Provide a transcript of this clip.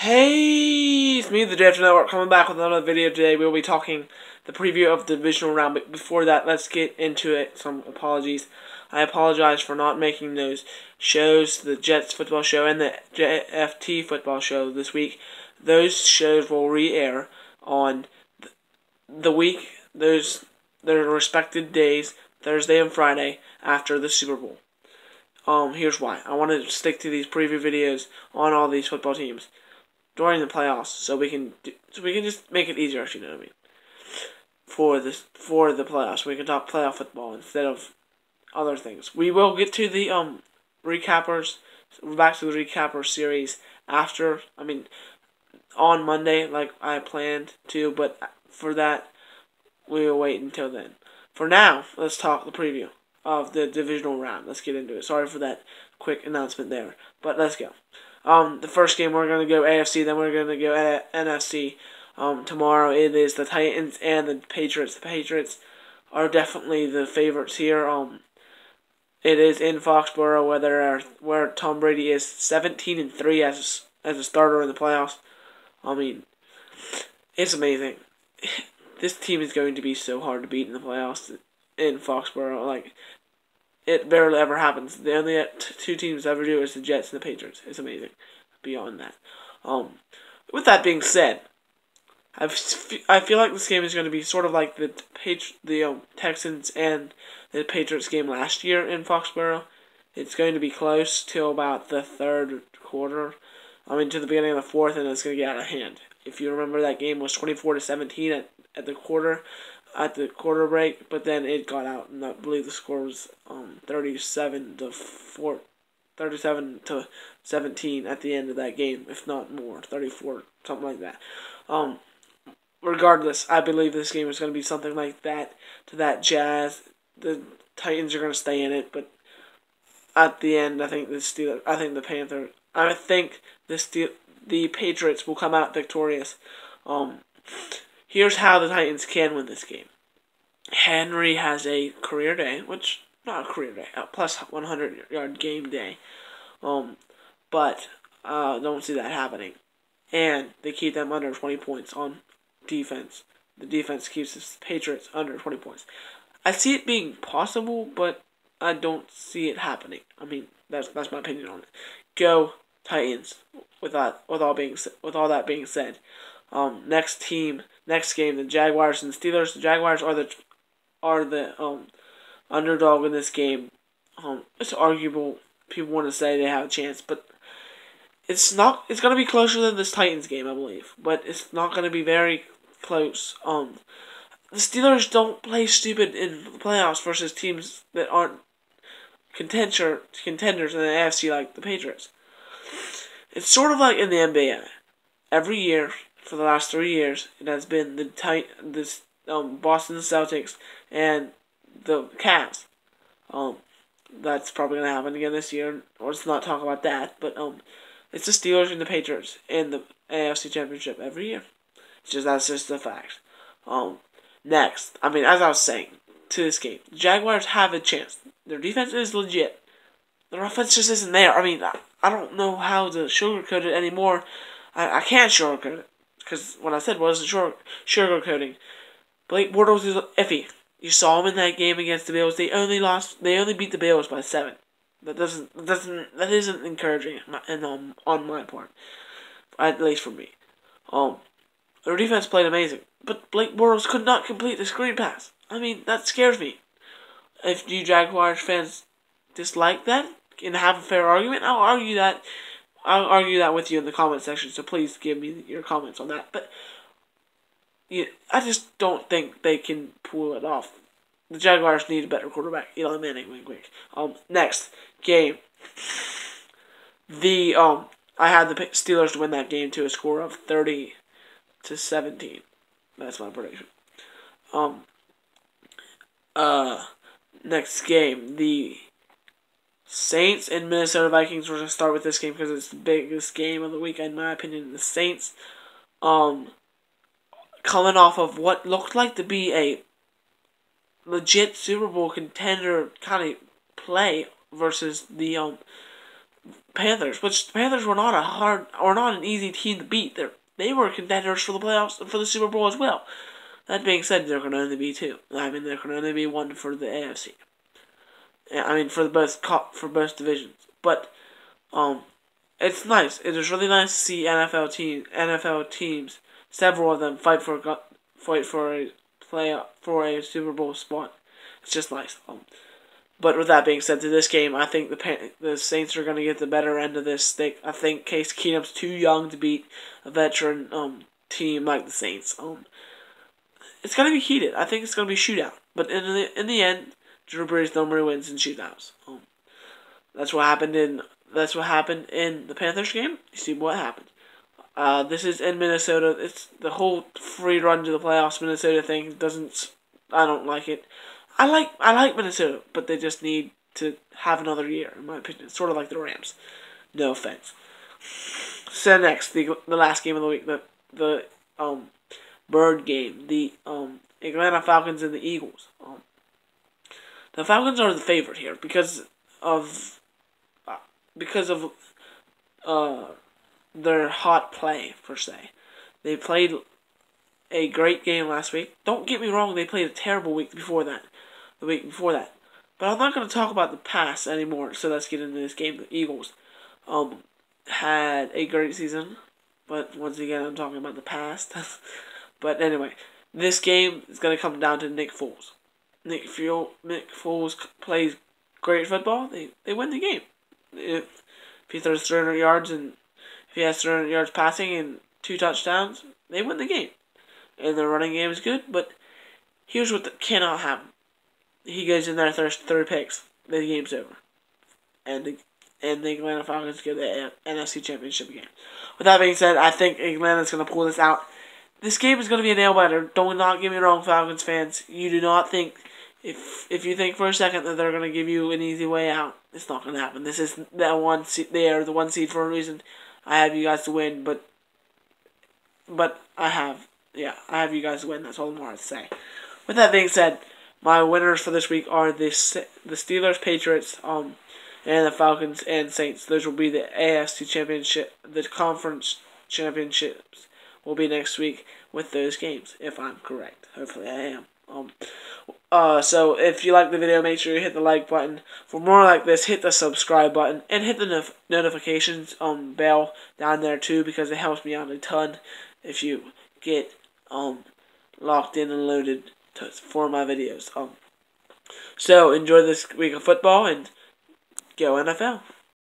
Hey, it's me, the Divisional Network, coming back with another video today. We'll be talking the preview of the Divisional round, but before that, let's get into it. Some apologies. I apologize for not making those shows, the Jets football show and the JFT football show this week. Those shows will re-air on the week, their respected days, Thursday and Friday, after the Super Bowl. Here's why. I want to stick to these preview videos on all these football teams during the playoffs, so we can just make it easier, if you know what I mean. For the playoffs, we can talk playoff football instead of other things. We will get to the recappers, back to the recapper series on Monday, like I planned to, but for that we will wait until then. For now, let's talk the preview of the divisional round. Let's get into it. Sorry for that quick announcement there, but let's go. The first game we're going to go AFC, then we're going to go NFC. Tomorrow it is the Titans and the Patriots. The Patriots are definitely the favorites here. It is in Foxborough, where Tom Brady is 17-3 as a starter in the playoffs. I mean, it's amazing. This team is going to be so hard to beat in the playoffs in Foxborough. Like, it barely ever happens. The only two teams ever do is the Jets and the Patriots. It's amazing. Beyond that, with that being said, I feel like this game is going to be sort of like the Texans and the Patriots game last year in Foxborough. It's going to be close till about the third quarter. To the beginning of the fourth, and it's going to get out of hand. If you remember, that game was 24-17 at the quarter break, but then it got out, and I believe the score was 37-17 at the end of that game, if not more, 34, something like that. Regardless, I believe this game is going to be something like that, to that jazz. The Titans are going to stay in it, but at the end, I think the Patriots will come out victorious. Here's how the Titans can win this game. Henry has a career day, a plus 100-yard game day. But don't see that happening. And they keep them under 20 points on defense. The defense keeps the Patriots under 20 points. I see it being possible, but I don't see it happening. That's my opinion on it. Go Titans. With all that being said, next game, the Jaguars and the Steelers. The Jaguars are the underdog in this game. It's arguable. People want to say they have a chance, but it's not. It's going to be closer than this Titans game, I believe, but it's not going to be very close. The Steelers don't play stupid in the playoffs versus teams that aren't contenders in the AFC like the Patriots. It's sort of like in the NBA. Every year, for the last 3 years, it has been the Boston Celtics and the Cavs. That's probably going to happen again this year. Let's not talk about that. But it's the Steelers and the Patriots in the AFC Championship every year. That's just a fact. Next, as I was saying, to this game, the Jaguars have a chance. Their defense is legit. Their offense just isn't there. I don't know how to sugarcoat it anymore. I can't sugarcoat it, because what I said wasn't sugarcoating. Blake Bortles is iffy. You saw him in that game against the Bills. They only beat the Bills by 7. That isn't encouraging, on my part, at least for me. Their defense played amazing, but Blake Bortles could not complete the screen pass. That scares me. If you Jaguars fans dislike that and have a fair argument, I'll argue that with you in the comment section, so please give me your comments on that. But I just don't think they can pull it off. The Jaguars need a better quarterback. Eli Manning, wink, wink. Next game. I had the Steelers to win that game to a score of 30-17. That's my prediction. Next game, the Saints and Minnesota Vikings. We're going to start with this game because it's the biggest game of the week, in my opinion. The Saints, coming off of what looked like to be a legit Super Bowl contender kind of play versus the Panthers, which the Panthers were not an easy team to beat. They were contenders for the playoffs and for the Super Bowl as well. That being said, there can only be two. I mean, there can only be one for the AFC. I mean, for both divisions. But it's nice. It is really nice to see NFL teams, several of them fight for a Super Bowl spot. It's just nice. But with that being said, to this game, I think the Saints are going to get the better end of this stick. I think Case Keenum's too young to beat a veteran team like the Saints. It's going to be heated. I think it's going to be a shootout. But in the end, Drew Brees normally wins in shootouts. That's what happened in the Panthers game. You see what happened. This is in Minnesota. It's the whole free run to the playoffs Minnesota thing I don't like it. I like Minnesota, but they just need to have another year, in my opinion. It's sort of like the Rams. No offense. So next, the last game of the week, the Bird game, the Atlanta Falcons and the Eagles. The Falcons are the favorite here because of their hot play per se. They played a great game last week. Don't get me wrong; they played a terrible week before that. The week before that. But I'm not going to talk about the past anymore, so let's get into this game. The Eagles had a great season, but once again, I'm talking about the past. But anyway, this game is going to come down to Nick Foles. Nick Foles plays great football. They win the game. If he throws 300 yards and if he has 300 yards passing and 2 touchdowns, they win the game. And their running game is good, but here's what cannot happen. He goes in there, throws 3 picks. The game's over. And the Atlanta Falcons get the NFC Championship game. With that being said, I think Atlanta's going to pull this out. This game is going to be a nail-biter. Do not get me wrong, Falcons fans. You do not think, if you think for a second that they're going to give you an easy way out, it's not going to happen. This is the one seed. They are the 1 seed for a reason. I have you guys to win, but I have you guys to win. That's all I'm going to say. With that being said, my winners for this week are the Steelers, Patriots, and the Falcons and Saints. Those will be the AFC Championship. The conference championships will be next week with those games, if I'm correct. Hopefully I am. So if you like the video, make sure you hit the like button. For more like this, hit the subscribe button and hit the notifications bell down there too, because it helps me out a ton if you get locked in and loaded for my videos. So enjoy this week of football and go NFL.